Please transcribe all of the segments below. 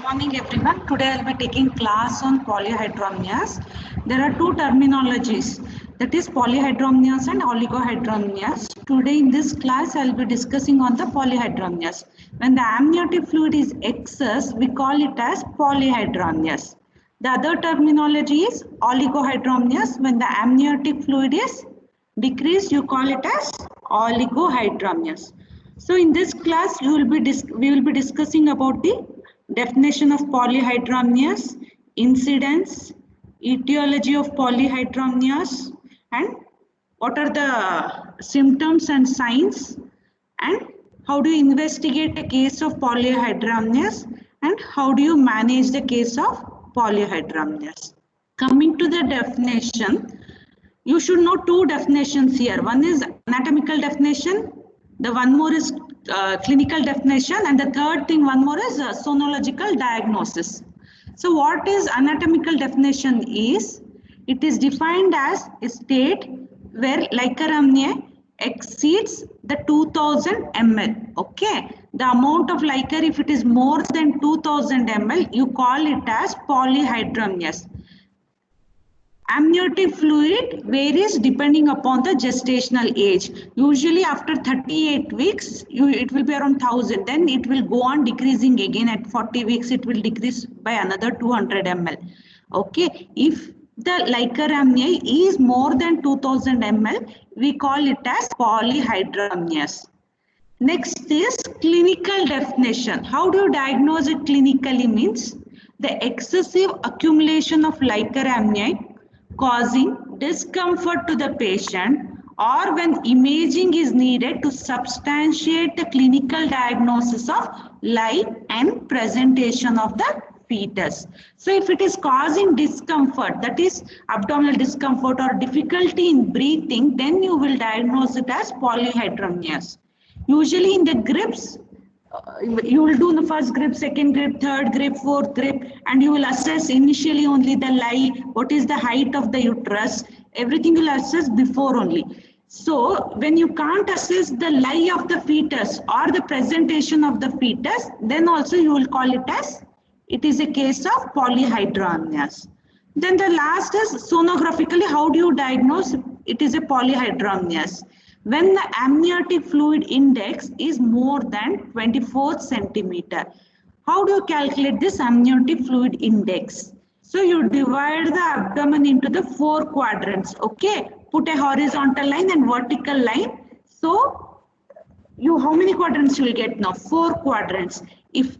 morning everyone. Today I will be taking class on polyhydramnias. There are two terminologies, that is polyhydramnias and oligohydramnias. Today in this class I will be discussing on the polyhydramnias. When the amniotic fluid is excess, we call it as polyhydramnias. The other terminology is oligohydramnias. When the amniotic fluid is decreased, you call it as oligohydramnias. So in this class we will be discussing about the definition of polyhydramnias, incidence, etiology of polyhydramnias, and what are the symptoms and signs, and how do you investigate a case of polyhydramnias, and how do you manage the case of polyhydramnias. Coming to the definition, you should know two definitions here. One is anatomical definition, the one more is clinical definition, and the third thing, one more is sonological diagnosis. So what is anatomical definition is, it is defined as a state where liquor exceeds the 2000 ml. Okay, the amount of liquor, if it is more than 2000 ml, you call it as polyhydramnias. Amniotic fluid varies depending upon the gestational age. Usually after 38 weeks, it will be around 1000. Then it will go on decreasing again. At 40 weeks, it will decrease by another 200 ml. Okay. If the liquor amnia is more than 2000 ml, we call it as polyhydramnias. Next is clinical definition. How do you diagnose it clinically? Means the excessive accumulation of liquor amnia causing discomfort to the patient, or when imaging is needed to substantiate the clinical diagnosis of life and presentation of the fetus. So if it is causing discomfort, that is abdominal discomfort or difficulty in breathing, then you will diagnose it as polyhydramnias. Usually in the grips, you will do the first grip, second grip, third grip, fourth grip, and you will assess initially only the lie, what is the height of the uterus, everything you will assess before only. So when you can't assess the lie of the fetus or the presentation of the fetus, then also you will call it as, it is a case of polyhydramnias. Then the last is sonographically, how do you diagnose it is a polyhydramnias? When the amniotic fluid index is more than 24 centimeter. How do you calculate this amniotic fluid index? So you divide the abdomen into the 4 quadrants. Okay, put a horizontal line and vertical line. So you, how many quadrants you will get now? 4 quadrants. If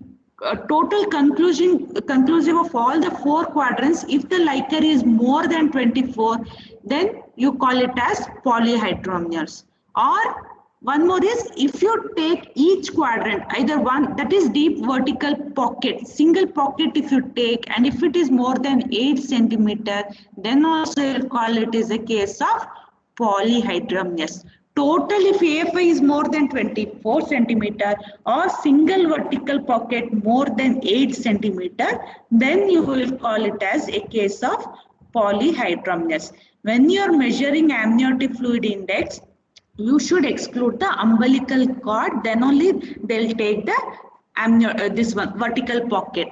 total conclusive of all the 4 quadrants, if the liquor is more than 24, then you call it as polyhydramnias. Or one more is, if you take each quadrant, either one, that is deep vertical pocket, single pocket if you take, and if it is more than 8 centimeter, then also you call it is a case of polyhydramnias. Total, if AFI is more than 24 centimeter or single vertical pocket more than 8 centimeter, then you will call it as a case of polyhydramnias. When you are measuring amniotic fluid index, you should exclude the umbilical cord, then only they'll take the this one, vertical pocket.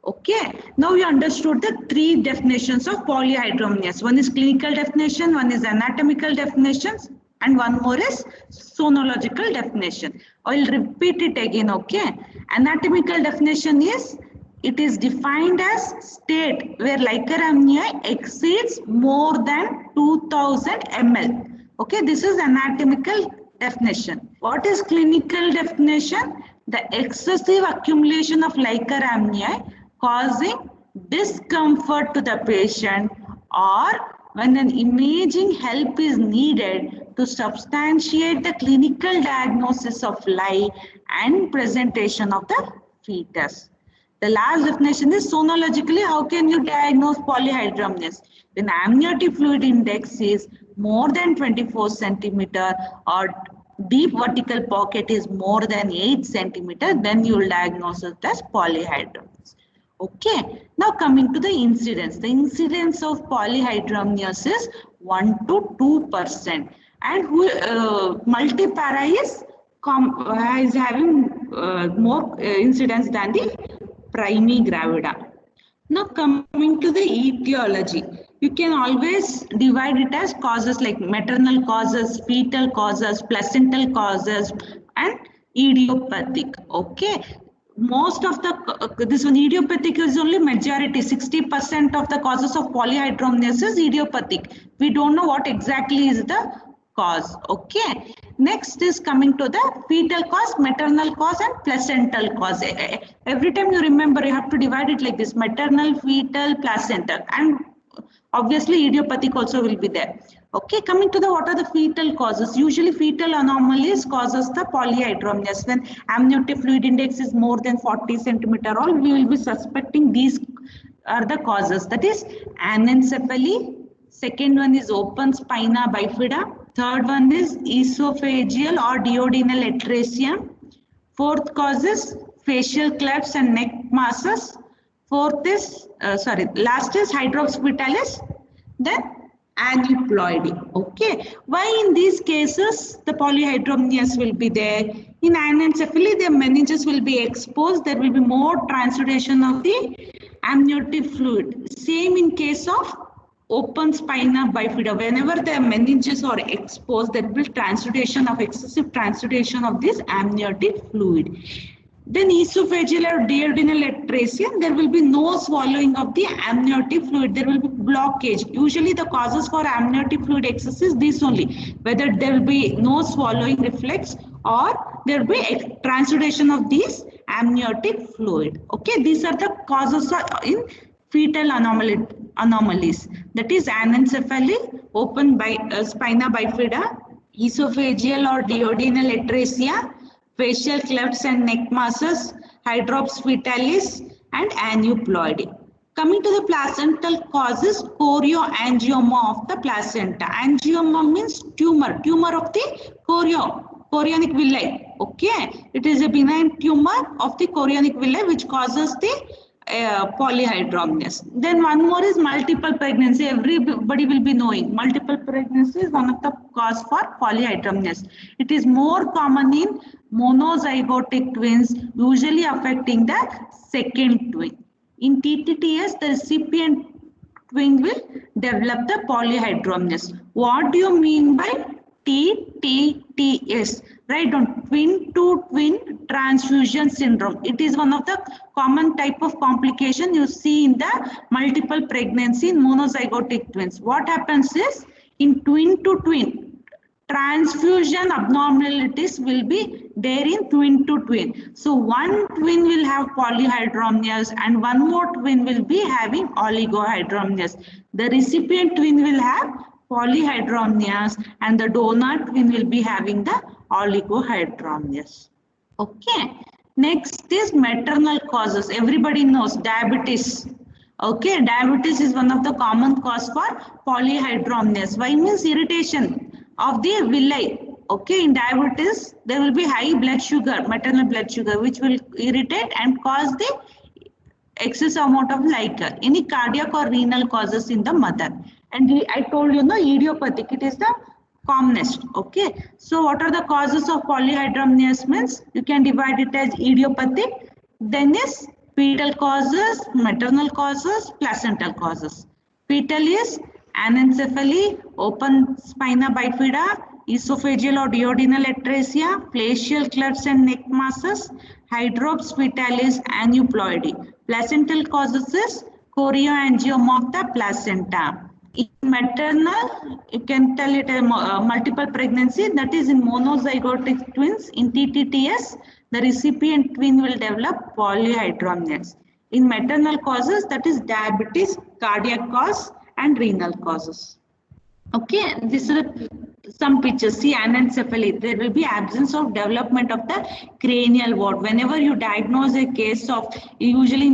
Okay, now we understood the 3 definitions of polyhydramnias. One is clinical definition, one is anatomical definitions, and one more is sonological definition. I'll repeat it again. Okay, anatomical definition is, it is defined as state where liquor amnia exceeds more than 2000 ml. Okay, this is anatomical definition. What is clinical definition? The excessive accumulation of liquor amnia causing discomfort to the patient, or when an imaging help is needed to substantiate the clinical diagnosis of lie and presentation of the fetus. The last definition is sonologically, how can you diagnose polyhydramnias? When amniotic fluid index is more than 24 centimeter or deep vertical pocket is more than 8 centimeter, then you will diagnose it as polyhydramnias. Okay, now coming to the incidence. The incidence of polyhydramnios is 1 to 2%, and multipara is having more incidence than the primigravida. Now coming to the etiology, you can always divide it as causes like maternal causes, fetal causes, placental causes, and idiopathic. Okay, most of the this one idiopathic is only majority. 60% of the causes of polyhydramnios is idiopathic. We don't know what exactly is the cause. Okay, next is coming to the fetal cause, maternal cause, and placental cause. Every time you remember, you have to divide it like this: maternal, fetal, placental, and obviously idiopathic also will be there. Okay, coming to the what are the fetal causes? Usually fetal anomalies causes the polyhydramnias. When amniotic fluid index is more than 40 centimeter, all we will be suspecting these are the causes. That is anencephaly. Second one is open spina bifida. Third one is esophageal or duodenal atresia. Fourth cause is facial clefts and neck masses. Fourth is, last is hydrops vitalis. Then aneuploidy. Okay. Why in these cases the polyhydramnias will be there? In anencephaly, the meninges will be exposed. There will be more transudation of the amniotic fluid. Same in case of open spina bifida. Whenever the meninges are exposed, there will be transudation of excessive transudation of this amniotic fluid. Then esophageal or duodenal atresia, there will be no swallowing of the amniotic fluid. There will be blockage. Usually the causes for amniotic fluid excess is this only, whether there will be no swallowing reflex or there will be transudation of this amniotic fluid. Okay, these are the causes in fetal anomalies. That is anencephaly, open spina bifida, esophageal or duodenal atresia, facial clefts and neck masses, hydrops vitalis, and aneuploidy. Coming to the placental causes, chorioangioma of the placenta. Angioma means tumor of the chorionic villi. Okay, it is a benign tumor of the chorionic villi which causes the polyhydramnias. Then one more is multiple pregnancy. Everybody will be knowing multiple pregnancy is one of the cause for polyhydramnias. It is more common in monozygotic twins, usually affecting the second twin. In TTTS, the recipient twin will develop the polyhydramnias. What do you mean by TTTS? Write down twin to twin transfusion syndrome. It is one of the common type of complication you see in the multiple pregnancy in monozygotic twins. What happens is in twin to twin transfusion abnormalities will be there in twin to twin. So one twin will have polyhydramnias and one more twin will be having oligohydramnias. The recipient twin will have polyhydramnias and the donor twin will be having the oligohydramnias. Okay. Next is maternal causes. Everybody knows diabetes. Okay, diabetes is one of the common cause for polyhydramnias. Why means irritation of the villi. Okay, in diabetes there will be high blood sugar, maternal blood sugar, which will irritate and cause the excess amount of liquor. Any cardiac or renal causes in the mother. And I told you, no, idiopathic, it is the commonest. Okay, so what are the causes of polyhydramnias means? You can divide it as idiopathic, then is fetal causes, maternal causes, placental causes. Fetal is anencephaly, open spina bifida, esophageal or duodenal atresia, facial clefts and neck masses, hydrops vitalis, aneuploidy. Placental causes is chorioangioma of the placenta. In maternal, you can tell it a multiple pregnancy, that is in monozygotic twins. In TTTS, the recipient twin will develop polyhydramnias. In maternal causes, that is diabetes, cardiac cause, and renal causes. Okay, this is some pictures. See, anencephaly, there will be absence of development of the cranial ward. Whenever you diagnose a case of, usually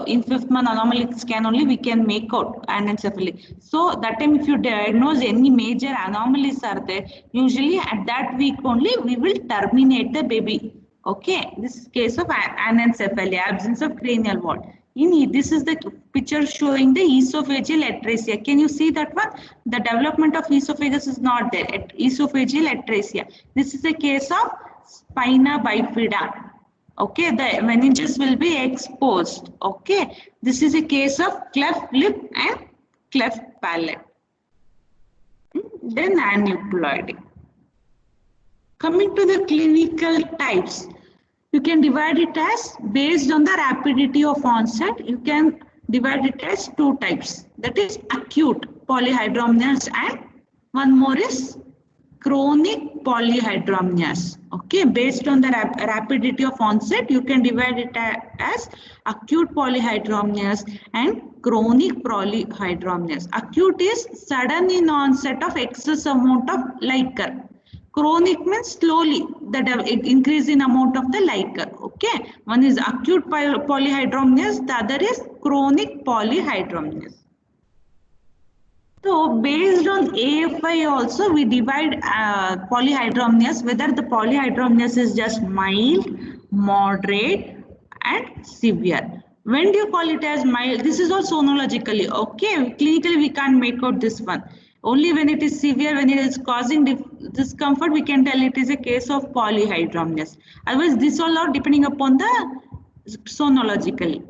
in fifth month anomaly scan only we can make out anencephaly. So that time if you diagnose any major anomalies are there, usually at that week only we will terminate the baby. Okay, this is case of anencephaly, absence of cranial ward. This is the picture showing the esophageal atresia. Can you see that one? The development of esophagus is not there. Esophageal atresia. This is a case of spina bifida. Okay, the meninges will be exposed. Okay, this is a case of cleft lip and cleft palate. Then aneuploidy. Coming to the clinical types, you can divide it as, based on the rapidity of onset, you can divide it as two types. That is acute polyhydramnios and one more is chronic polyhydramnias. Okay, based on the rapidity of onset, you can divide it as acute polyhydramnias and chronic polyhydramnias. Acute is sudden in onset of excess amount of liquor. Chronic means slowly the increase in amount of the liquor. Okay, one is acute polyhydramnias, the other is chronic polyhydramnias. So based on AFI also we divide polyhydramnias, whether the polyhydramnias is just mild, moderate and severe. When do you call it as mild? This is all sonologically. Okay, clinically we can't make out this one. Only when it is severe, when it is causing discomfort, we can tell it is a case of polyhydramnias. Otherwise, this all are depending upon the sonologically.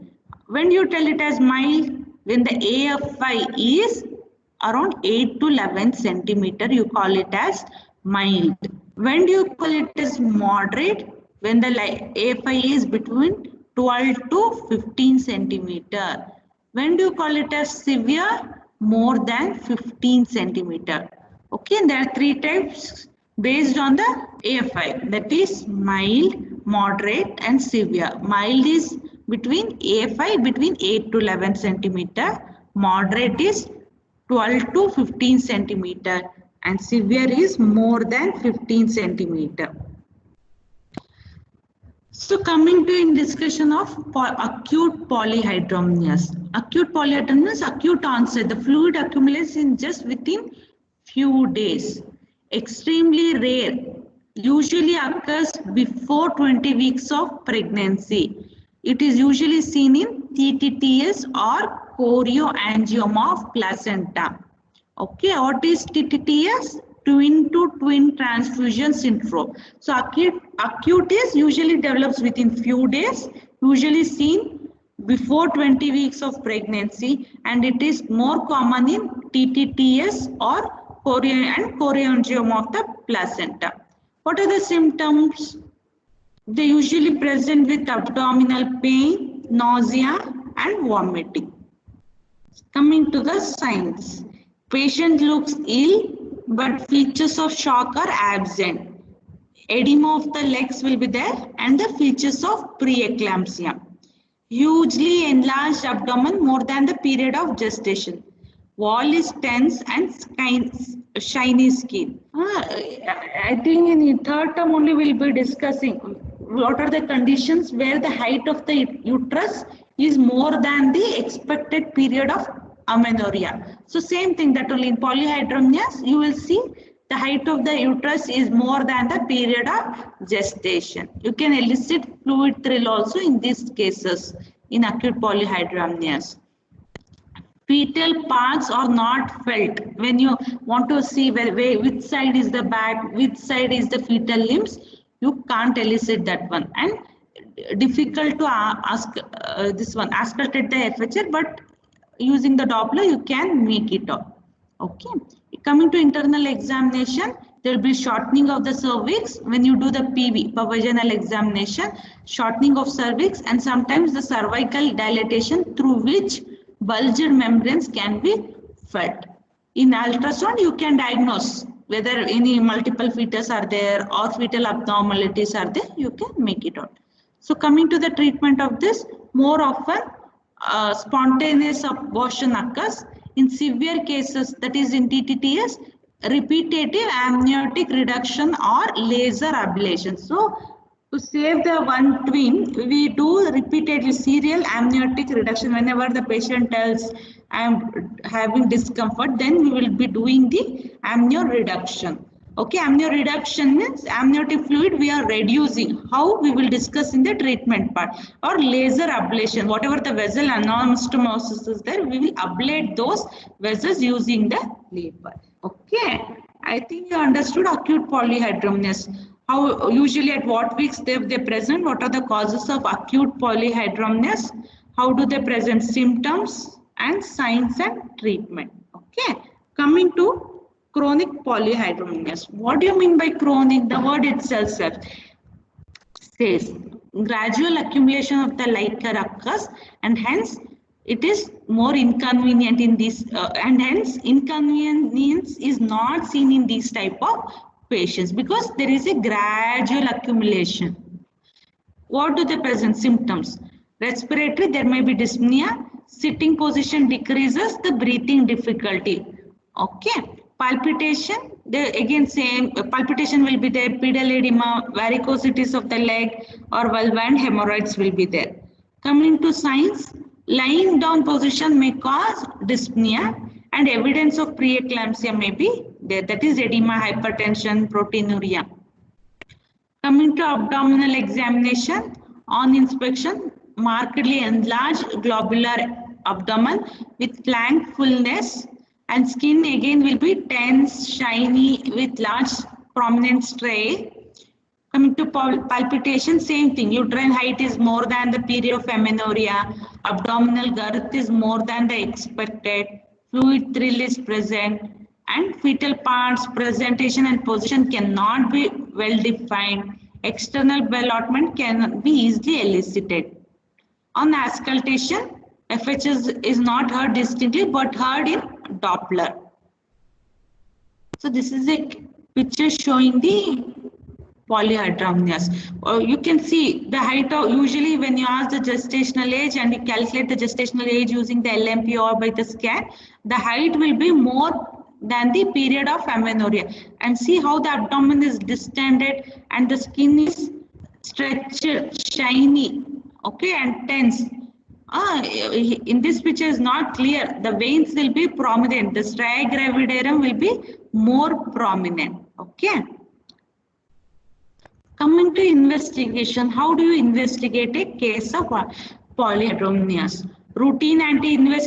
When you tell it as mild, when the AFI is around 8 to 11 centimeter, you call it as mild. When do you call it as moderate? When the AFI is between 12 to 15 centimeter. When do you call it as severe? More than 15 centimeter. Okay, and there are three types based on the AFI, that is mild, moderate and severe. Mild is between AFI between 8 to 11 centimeter. Moderate is 12 to 15 centimeter and severe is more than 15 centimeter. So coming to in discussion of acute polyhydramnias. Acute polyhydramnias, acute onset. The fluid accumulates in just within few days. Extremely rare. Usually occurs before 20 weeks of pregnancy. It is usually seen in TTTS or chorioangioma of placenta. Okay, what is TTTS? Twin to twin transfusion syndrome. So acute is usually develops within few days, usually seen before 20 weeks of pregnancy, and it is more common in TTTS or chorioangioma of the placenta. What are the symptoms? They usually present with abdominal pain, nausea and vomiting. Coming to the signs. Patient looks ill, but features of shock are absent. Edema of the legs will be there and the features of preeclampsia. Hugely enlarged abdomen more than the period of gestation. Wall is tense and shiny skin. I think in the third term only we will be discussing what are the conditions where the height of the uterus is more than the expected period of amenorrhea. So same thing, that only in polyhydramnias you will see the height of the uterus is more than the period of gestation. You can elicit fluid thrill also in these cases in acute polyhydramnias. Fetal parts are not felt. When you want to see which side is the back, which side is the fetal limbs, you can't elicit that one. And difficult to ask this one, auscultate the FHR, but using the Doppler you can make it out. Okay. Coming to internal examination, there will be shortening of the cervix when you do the PV, vaginal examination, shortening of cervix, and sometimes the cervical dilatation through which bulged membranes can be felt. In ultrasound, you can diagnose whether any multiple fetus are there or fetal abnormalities are there, you can make it out. So coming to the treatment of this, more often spontaneous abortion occurs. In severe cases, that is in TTTS, repetitive amniotic reduction or laser ablation. So to save the one twin, we do repeatedly serial amniotic reduction. Whenever the patient tells I am having discomfort, then we will be doing the amnio reduction. Okay, amnio reduction means amniotic fluid we are reducing. How we will discuss in the treatment part. Or laser ablation, whatever the vessel anastomosis is there, we will ablate those vessels using the lever. Okay, I think you understood acute polyhydramnias. How usually at what weeks they present? What are the causes of acute polyhydramnias? How do they present symptoms and signs and treatment? Okay, coming to chronic polyhydramnias. What do you mean by chronic? The word itself says gradual accumulation of the liquor occurs, and hence it is more inconvenient in this, and hence inconvenience is not seen in these type of patients because there is a gradual accumulation. What do they present? Symptoms. Respiratory, there may be dyspnea. Sitting position decreases the breathing difficulty. Okay. Palpitation, again same, palpitation will be there, pedal edema, varicosities of the leg or vulva and hemorrhoids will be there. Coming to signs, lying down position may cause dyspnea and evidence of preeclampsia may be there. That is edema, hypertension, proteinuria. Coming to abdominal examination, on inspection, markedly enlarged globular abdomen with flank fullness and skin again will be tense, shiny with large prominent striae. Coming to palpitation, same thing. Uterine height is more than the period of amenorrhea. Abdominal girth is more than the expected. Fluid thrill is present. And fetal parts, presentation and position cannot be well defined. External allotment can be easily elicited. On auscultation, FHS is not heard distinctly but heard in Doppler. So this is a picture showing the polyhydramnias. You can see the height of, usually when you ask the gestational age and you calculate the gestational age using the LMP or by the scan, the height will be more than the period of amenorrhea. And see how the abdomen is distended and the skin is stretched, shiny, okay, and tense. In this picture is not clear. The veins will be prominent. The striae gravidarum will be more prominent. Okay. Coming to investigation, how do you investigate a case of polyhydramnias? Routine antenatal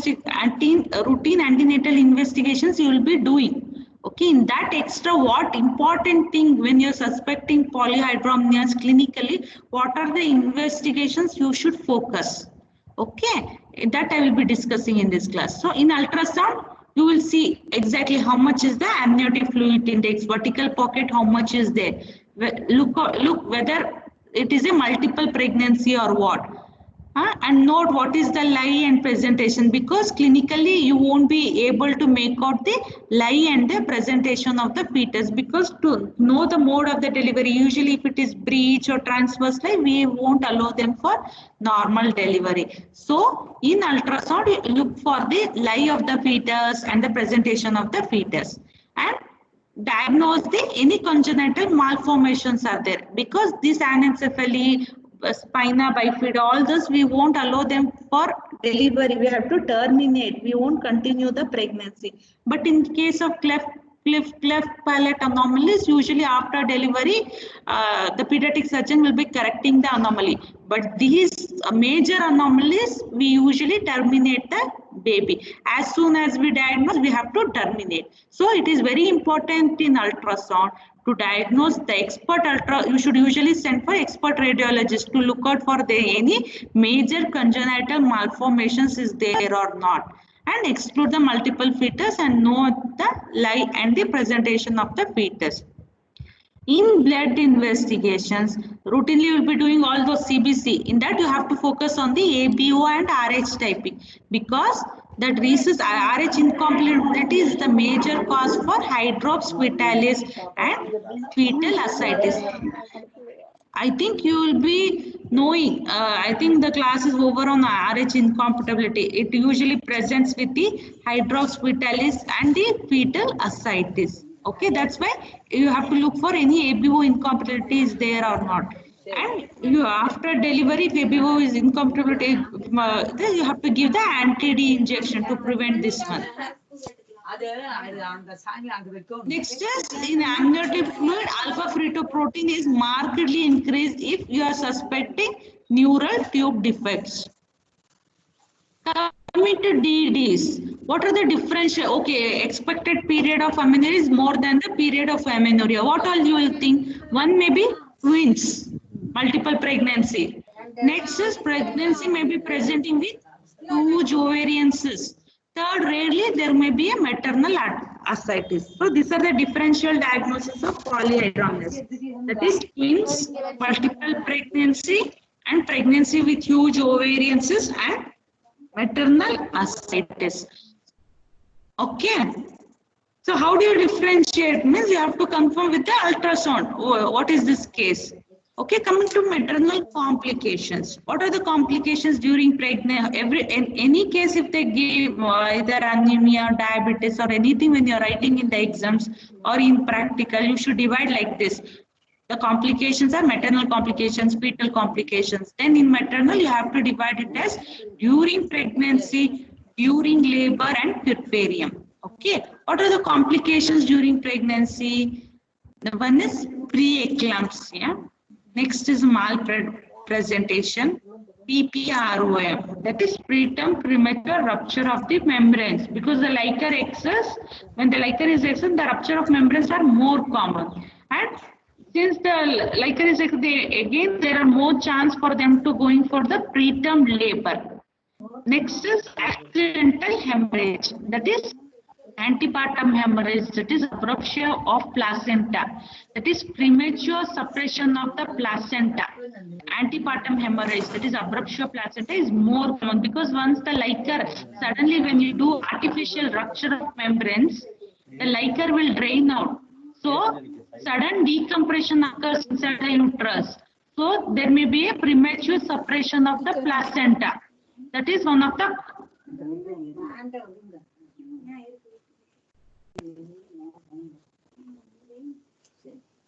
investigations you will be doing. Okay, in that extra, what important thing when you're suspecting polyhydramnias clinically, what are the investigations you should focus? Okay, that I will be discussing in this class. So in ultrasound, you will see exactly how much is the amniotic fluid index, vertical pocket, how much is there. Look whether it is a multiple pregnancy or what. And note what is the lie and presentation, because clinically you won't be able to make out the lie and the presentation of the fetus, because to know the mode of the delivery, usually if it is breech or transverse lie, we won't allow them for normal delivery. So in ultrasound, you look for the lie of the fetus and the presentation of the fetus, and diagnose any congenital malformations are there, because this anencephaly, spina bifida, all this we won't allow them for delivery. We have to terminate. We won't continue the pregnancy. But in case of cleft palate anomalies, usually after delivery, the pediatric surgeon will be correcting the anomaly. But these major anomalies, we usually terminate the baby. As soon as we diagnose, we have to terminate. So it is very important in ultrasound to diagnose the expert you should usually send for expert radiologist to look out for any major congenital malformations is there or not, and exclude the multiple fetus and know the lie and the presentation of the fetus. In blood investigations, routinely we will be doing all those CBC. In that you have to focus on the ABO and RH typing, because that rhesus RH incompatibility is the major cause for hydrops fetalis and fetal ascites. I think you will be knowing, I think the class is over on RH incompatibility. It usually presents with the hydrops fetalis and the fetal ascites. Okay, that's why you have to look for any ABO incompatibility is there or not. And you, after delivery, if ABO is incompatibility, then you have to give the anti-D injection to prevent this one. Next is in amniotic fluid, alpha fetoprotein is markedly increased if you are suspecting neural tube defects. Coming to DDs, What are the differential? Okay, expected period of amenorrhea is more than the period of amenorrhea. What all you will think? One may be twins, multiple pregnancy. Next is pregnancy may be presenting with huge ovarian cysts. Third, rarely there may be a maternal ascites. So these are the differential diagnosis of polyhydramnios. That is twins, multiple pregnancy, and pregnancy with huge ovarian cysts and maternal ascites. Okay. So how do you differentiate? Means you have to confirm with the ultrasound. Oh, what is this case? Okay, coming to maternal complications. What are the complications during pregnancy? In any case, if they give either anemia, diabetes, or anything when you're writing in the exams or in practical, you should divide like this. The complications are maternal complications, fetal complications. Then in maternal, you have to divide it as during pregnancy, during labor, and puerperium. Okay. What are the complications during pregnancy? The one is preeclampsia. Next is malpresentation, PPROM, that is preterm premature rupture of the membranes, because the liquor excess, when the liquor is excess, the rupture of membranes are more common. And since the liquor is excess, again there are more chance for them to going for the preterm labor. Next is accidental hemorrhage, that is antepartum hemorrhage, that is abruption of placenta, that is premature suppression of the placenta. Antepartum hemorrhage, that is abruption of placenta, is more common because once the liquor, suddenly when you do artificial rupture of membranes, the liquor will drain out. So sudden decompression occurs inside the uterus. So there may be a premature suppression of the placenta. That is one of the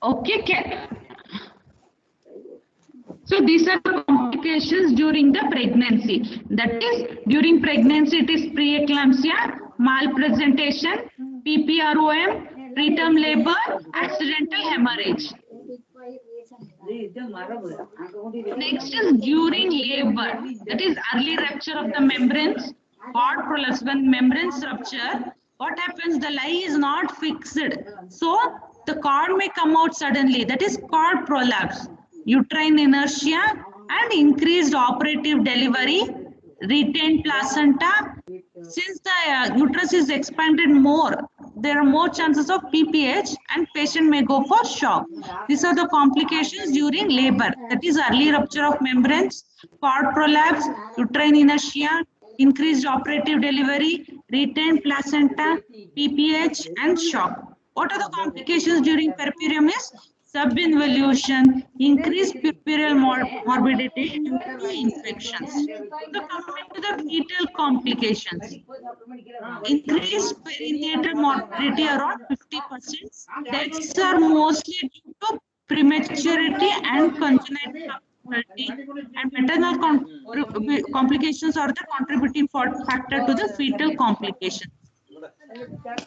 okay. So these are the complications during the pregnancy. That is, during pregnancy it is preeclampsia, malpresentation, PPROM, preterm labor, accidental hemorrhage. Next is during labor, that is early rupture of the membranes, cord prolapse. When membranes rupture, what happens? The lie is not fixed. So the cord may come out suddenly, that is cord prolapse. Uterine inertia and increased operative delivery, retained placenta. Since the uterus is expanded more, there are more chances of PPH and patient may go for shock. These are the complications during labor. That is early rupture of membranes, cord prolapse, uterine inertia, increased operative delivery, retained placenta, PPH and shock. What are the complications during puerperium is subinvolution, increased puerperal morbidity due to infections. So coming to the fetal complications, increased perinatal morbidity around 50%. Deaths are mostly due to prematurity and congenital abnormality, and maternal complications are the contributing factor to the fetal complications.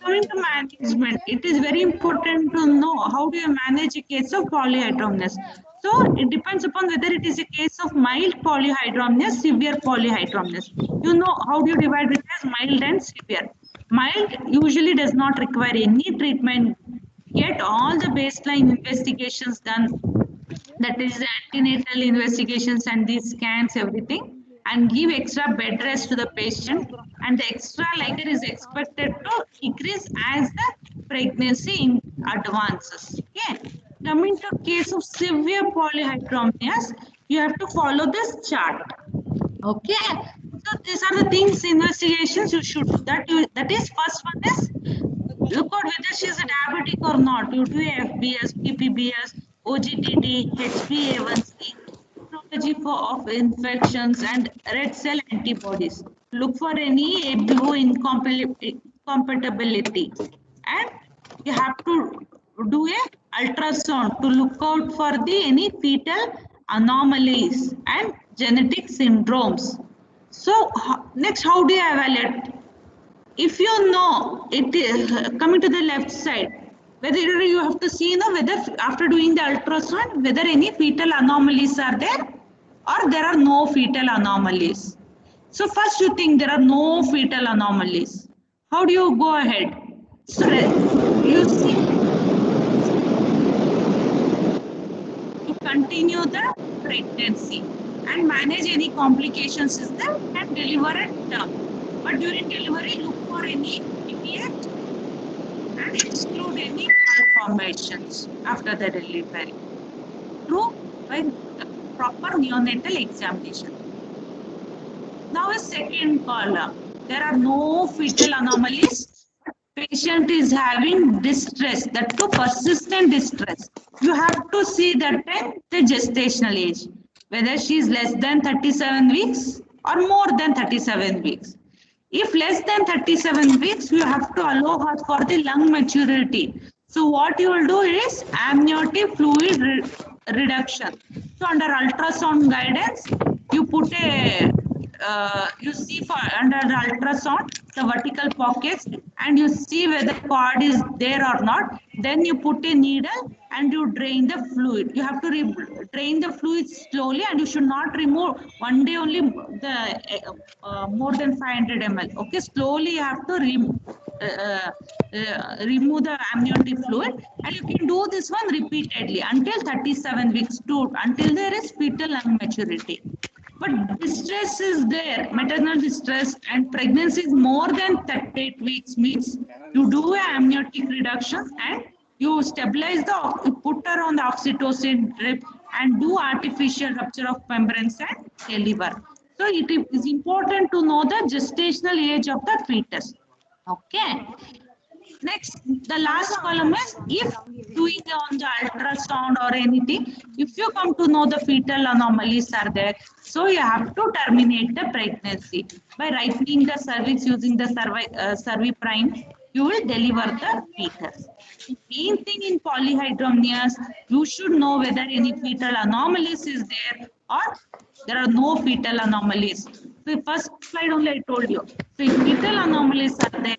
Coming to management, it is very important to know how do you manage a case of polyhydramnios. So it depends upon whether it is a case of mild polyhydramnios, severe polyhydramnios. You know how do you divide it as mild and severe. Mild usually does not require any treatment, yet all the baseline investigations done, that is the antenatal investigations and these scans, everything, and give extra bed rest to the patient, and the extra liquor is expected to decrease as the pregnancy advances. Okay. Coming to case of severe polyhydramnias, you have to follow this chart. Okay. So these are the things, investigations you should do. That is first one is look out whether she is a diabetic or not. You do FBS, PPBS, OGTT, HbA1c, of infections and red cell antibodies. Look for any ABO incompatibility, and you have to do a ultrasound to look out for the any fetal anomalies and genetic syndromes. So next, how do you evaluate? If you know it is coming to the left side, whether you have to see whether after doing the ultrasound whether any fetal anomalies are there or there are no fetal anomalies. So first you think there are no fetal anomalies. How do you go ahead? So you see, to continue the pregnancy and manage any complications is there and deliver at term. But during delivery, look for any immediate and exclude any malformations after the delivery through by proper neonatal examination. Now a second column. There are no fetal anomalies. Patient is having distress, that too persistent distress. You have to see that at the gestational age, whether she is less than 37 weeks or more than 37 weeks. If less than 37 weeks, you have to allow her for the lung maturity. So what you will do is amniotic fluid reduction. So under ultrasound guidance, you put a you see for under the ultrasound the vertical pockets and you see whether cord is there or not. Then you put a needle and you drain the fluid. You have to drain the fluid slowly and you should not remove one day only the more than 500 ml. Okay, slowly you have to remove the amniotic fluid and you can do this one repeatedly until 37 weeks to until there is fetal lung maturity. But distress is there, maternal distress and pregnancy is more than 38 weeks means you do a amniotic reduction and you stabilize you put her on the oxytocin drip and do artificial rupture of membranes and deliver. So it is important to know the gestational age of the fetus. Okay. Next, the last column is if doing on the ultrasound or anything, if you come to know the fetal anomalies are there, so you have to terminate the pregnancy. By rightening the cervix using the cerviprime, you will deliver the fetus. The main thing in polyhydramnias, you should know whether any fetal anomalies is there or there are no fetal anomalies. So first slide only I told you. So if fetal anomalies are there,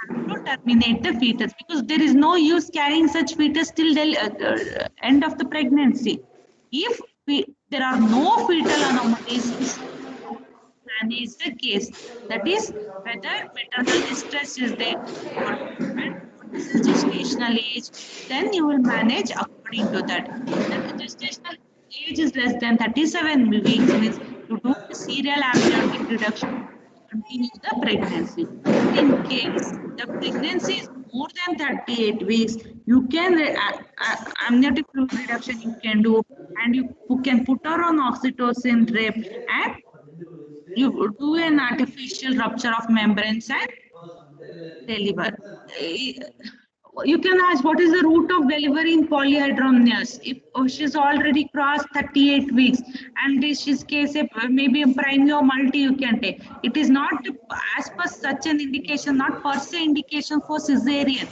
have to terminate the fetus because there is no use carrying such fetus till the end of the pregnancy. If there are no fetal anomalies, you should manage the case. That is whether maternal distress is there or and what is the gestational age, then you will manage according to that. The gestational age is less than 37 weeks means you do serial amniotic reduction continue the pregnancy. In case the pregnancy is more than 38 weeks, you can amniotic fluid reduction you can do and you can put her on oxytocin drip and you do an artificial rupture of membranes and deliver. You can ask what is the route of delivery in polyhydramnios if she's already crossed 38 weeks and this is case maybe a primary or multi you can take. It is not as per such an indication, not per se indication for cesarean.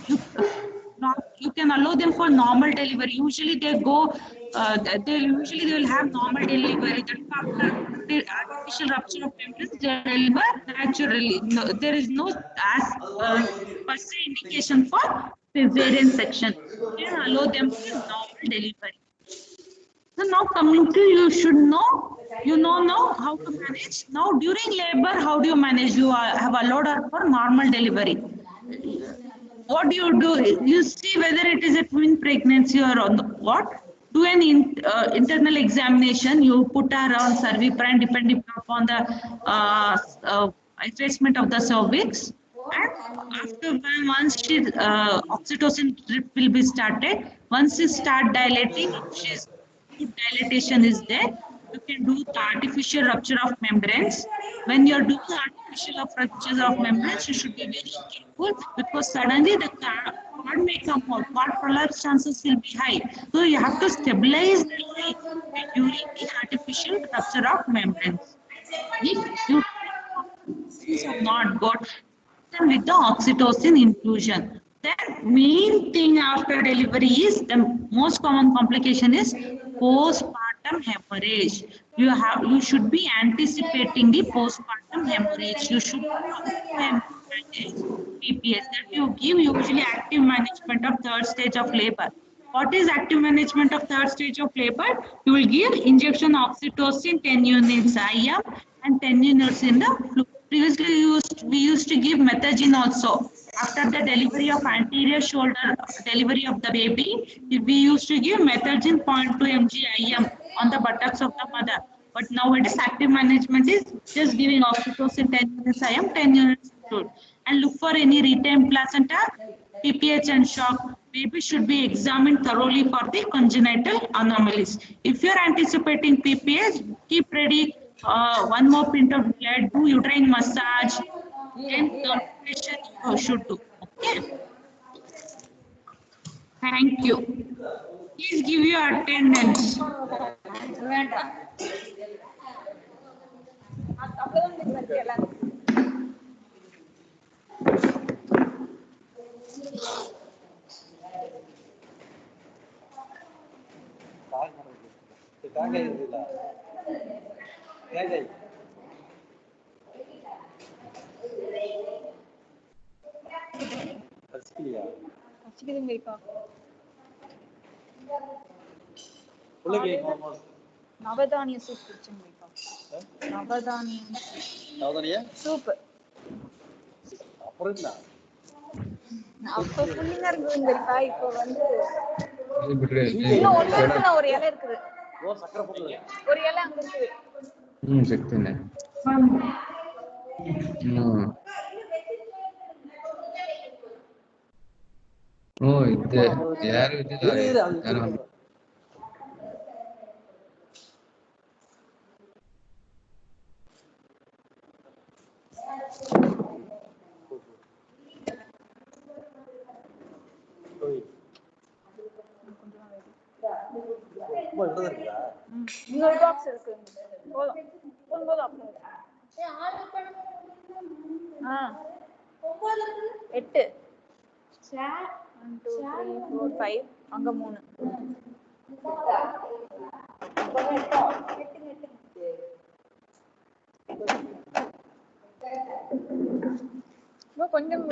You can allow them for normal delivery. Usually they go, they will have normal delivery. That after the artificial rupture of membranes, they deliver naturally. No, there is no as per se indication for cesarean section. You can allow them for normal delivery. So now coming to you should know, you know now how to manage. Now during labor, how do you manage? You have allowed her for normal delivery. What do? You see whether it is a twin pregnancy or on what? Do an internal examination. You put her on cerviprime depending upon the assessment of the cervix. And after once she oxytocin drip will be started. Once she start dilating, if she's good dilatation is there, you can do the artificial rupture of membranes. When you're doing artificial rupture of membranes, you should be very careful because suddenly the cord may come out. Cord prolapse chances will be high. So you have to stabilize the during the artificial rupture of membranes. If you have not got them with the oxytocin infusion. The main thing after delivery is the most common complication is postpartum hemorrhage. You should be anticipating the postpartum hemorrhage. You should manage PPS that you give usually active management of third stage of labor. What is active management of third stage of labor? You will give injection oxytocin 10 units IM and 10 units in the fluid. Previously we used to give methogen also. After the delivery of anterior shoulder delivery of the baby, we used to give methogen 0.2 mg IM on the buttocks of the mother. But nowadays active management is just giving oxytocin 10 units IM, 10 units fluid. And look for any retained placenta, PPH and shock. Baby should be examined thoroughly for the congenital anomalies. If you are anticipating PPH, keep ready one more pint of blood, do uterine massage, and compression you should do. Okay. Thank you. Please give your attendance. Navadaniya soup kudichunga. Navadaniya soup. அப்புறம்னா அப்ப ஃபுல்லிங்கா இருக்குதுங்கப்பா. இப்போ வந்து இன்னும் ஒண்ணு ஒரு இலை இருக்குது. ஓ சக்கரை போடல. ஒரு இலை அங்க இருக்குது. செக்தனே. ஓ இது யார் விட்டுட்டாரு? இன்னொரு பாக்ஸ் இருக்கு. போதும் போதும் அப்புறம். ஆர்டர் பண்ணு. 8 சார் 1 2 3 4 5 அங்க 3 கொஞ்சம்